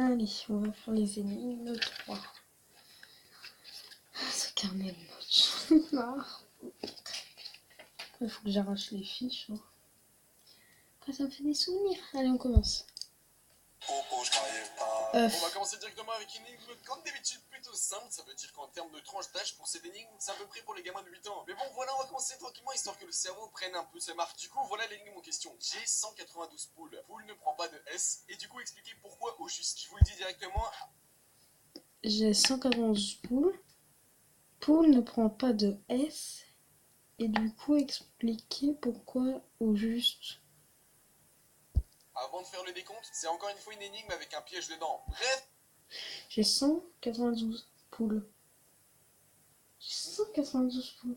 Allez, on va faire les énigmes 3. Ce carnet de notes. Marre. Il faut que j'arrache les fiches. Hein. Après, ça me fait des souvenirs. Allez, on commence. On va commencer directement avec une énigme comme d'habitude plutôt simple, ça veut dire qu'en termes de tranche d'âge pour cette énigme, c'est à peu près pour les gamins de 8 ans. Mais bon voilà, on va commencer tranquillement histoire que le cerveau prenne un peu ses marques. Du coup voilà l'énigme en question. J'ai 192 poules, poule ne prend pas de S, et du coup expliquez pourquoi au juste. Je vous le dis directement. J'ai 191 poules. Poule ne prend pas de S. Et du coup, expliquer pourquoi au juste. Avant de faire le décompte, c'est encore une fois une énigme avec un piège dedans. Bref. J'ai 192 poules. J'ai 192 poules.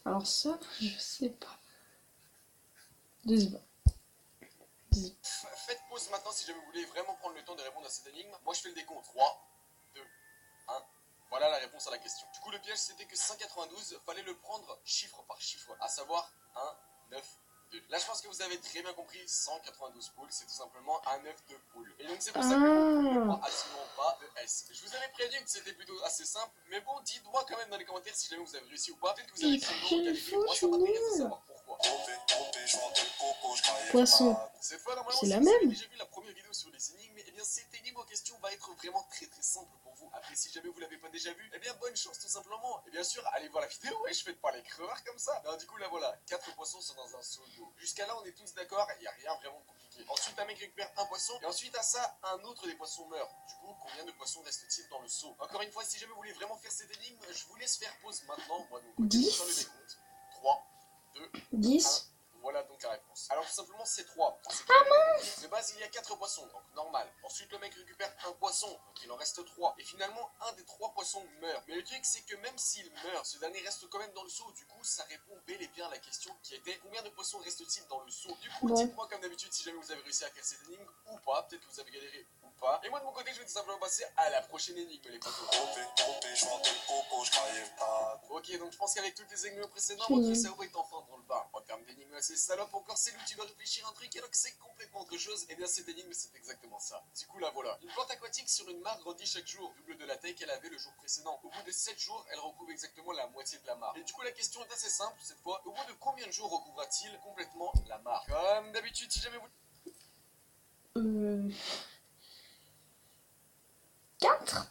Alors ça, je sais pas. 2 secondes. Faites pause maintenant si jamais vous voulez vraiment prendre le temps de répondre à cette énigme. Moi je fais le décompte. 3, 2, 1. Voilà la réponse à la question. Du coup le piège c'était que 192, fallait le prendre chiffre par chiffre. À savoir 1, 9, 2. Là je pense que vous avez très bien compris, 192 poules, c'est tout simplement un œuf de poule. Et donc c'est pour ça que le ne prend absolument pas de S. Je vous avais prévenu que c'était plutôt assez simple, mais bon, dites-moi quand même dans les commentaires si jamais vous avez réussi ou pas. Peut-être que vous avez fait une qualité, moi ça m'intéresse de savoir pourquoi. Poisson. Cette fois, normalement, C'est si la vous avez même. déjà vu la première vidéo sur les énigmes, eh bien cette énigme en question va être vraiment très simple pour vous. Après, si jamais vous l'avez pas déjà vu, eh bien bonne chance tout simplement. Et bien sûr, allez voir la vidéo et je fais pas les creveurs comme ça. Non, du coup là voilà, 4 poissons sont dans un seau d'eau. Jusqu'à là, on est tous d'accord, il n'y a rien vraiment de compliqué. Ensuite, un mec récupère un poisson et ensuite à ça, un autre des poissons meurt. Du coup, combien de poissons reste-t-il dans le seau? Encore une fois, si jamais vous voulez vraiment faire cette énigme, je vous laisse faire pause maintenant. Moi de mon côté, je vais faire le décompte. 3, 2, 10. 1. Voilà donc la réponse. Alors tout simplement c'est 3. De base il y a 4 poissons, donc normal. Ensuite le mec récupère un poisson, donc il en reste 3. Et finalement un des 3 poissons meurt. Mais le truc c'est que même s'il meurt, ce dernier reste quand même dans le seau. Du coup ça répond bel et bien à la question qui était combien de poissons reste-t-il dans le seau? Du coup dites-moi comme d'habitude si jamais vous avez réussi à faire cette énigme ou pas. Peut-être que vous avez galéré ou pas. Et moi de mon côté je vais tout simplement passer à la prochaine énigme les potos. Ok, donc je pense qu'avec toutes les énigmes précédentes, votre cerveau est enfin dans le bain. En termes d'énigmes assez salope, encore c'est où tu dois réfléchir un truc alors que c'est complètement autre chose. Et bien cette énigme c'est exactement ça. Du coup là voilà. Une plante aquatique sur une mare grandit chaque jour, double de la taille qu'elle avait le jour précédent. Au bout de 7 jours, elle recouvre exactement la moitié de la mare. Et du coup la question est assez simple cette fois. Au bout de combien de jours recouvra-t-il complètement la mare? Comme d'habitude, si jamais vous... 4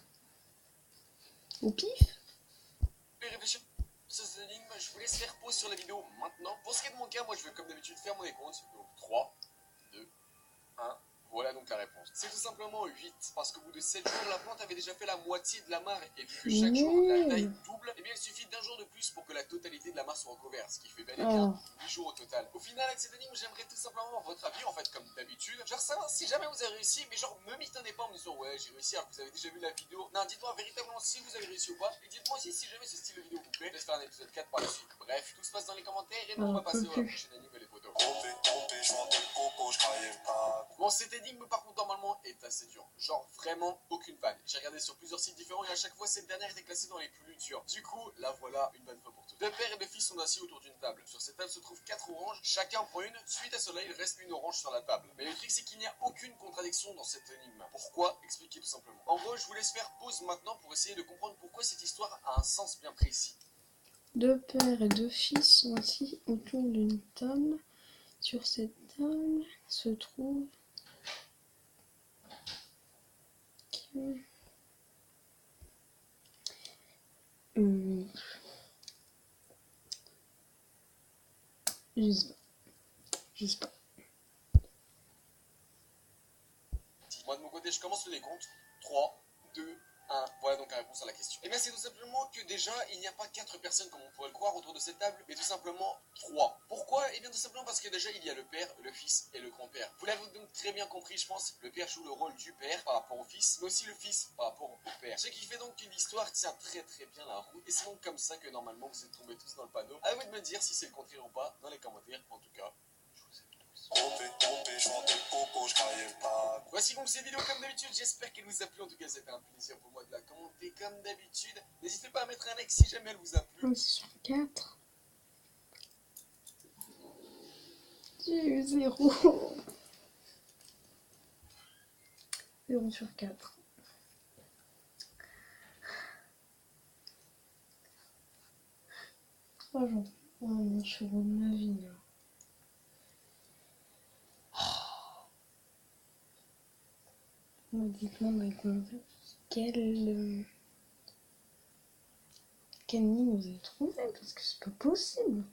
au pif. Réfléchir sur cette énigme, je vous laisse faire pause sur la vidéo maintenant. Pour ce qui est de mon cas, moi je vais comme d'habitude faire mon décompte. Donc 3, 2, 1. Voilà donc la réponse. C'est tout simplement 8, parce qu'au bout de 7 jours, la plante avait déjà fait la moitié de la mare, et vu que chaque jour la taille double, et bien il suffit d'un jour de plus pour que la totalité de la mare soit recouverte, ce qui fait bel et bien 8 jours au total. Au final, avec cette énigme, j'aimerais tout simplement votre avis, en fait, comme d'habitude. Genre savoir si jamais vous avez réussi, mais genre me mitonnez pas en me disant ouais j'ai réussi alors que vous avez déjà vu la vidéo. Non, dites-moi véritablement si vous avez réussi ou pas, et dites-moi aussi si jamais ce style de vidéo vous plaît. Laisse faire un épisode 4 par la suite. Bref, tout se passe dans les commentaires, et nous on va passer à la prochaine énigme les potos. Bon, cette énigme par contre normalement est assez dure. Genre vraiment aucune vanne. J'ai regardé sur plusieurs sites différents et à chaque fois cette dernière était classée dans les plus dures. Du coup, là voilà une bonne fois pour toutes. Deux pères et deux fils sont assis autour d'une table. Sur cette table se trouvent 4 oranges, chacun prend une. Suite à cela, il reste une orange sur la table. Mais le truc c'est qu'il n'y a aucune contradiction dans cette énigme. Pourquoi? Expliquez tout simplement. En gros, je vous laisse faire pause maintenant pour essayer de comprendre pourquoi cette histoire a un sens bien précis. Deux pères et deux fils sont assis autour d'une table. Sur cette table se trouve je sais pas. Moi de mon côté, je commence le décompte. 3, 2, 1. Voilà donc la réponse à la question. Et bien c'est tout simplement que déjà, il n'y a pas 4 personnes comme on pourrait le croire autour de cette table, mais tout simplement 3. Pourquoi? Et bien tout simplement parce que déjà il y a le père, le fils et le grand-père. Vous l'avez donc très bien compris, je pense. Le père joue le rôle du père par rapport au fils, mais aussi le fils par rapport au père. Ce qui fait donc que l'histoire tient très bien la route. Et c'est donc comme ça que normalement vous êtes tombés tous dans le panneau. À vous de me dire si c'est le contraire ou pas dans les commentaires. En tout cas, je vous aime tous. Voici donc cette vidéo comme d'habitude, j'espère qu'elle vous a plu. En tout cas c'était un plaisir pour moi de la commenter comme d'habitude. N'hésitez pas à mettre un like si jamais elle vous a plu. 1 sur 4. J'ai eu 0. 0 sur 4. Franchement, on est sur ma vie là. Dites-moi dans les commentaires quelle ligne vous avez trouvé parce que c'est pas possible.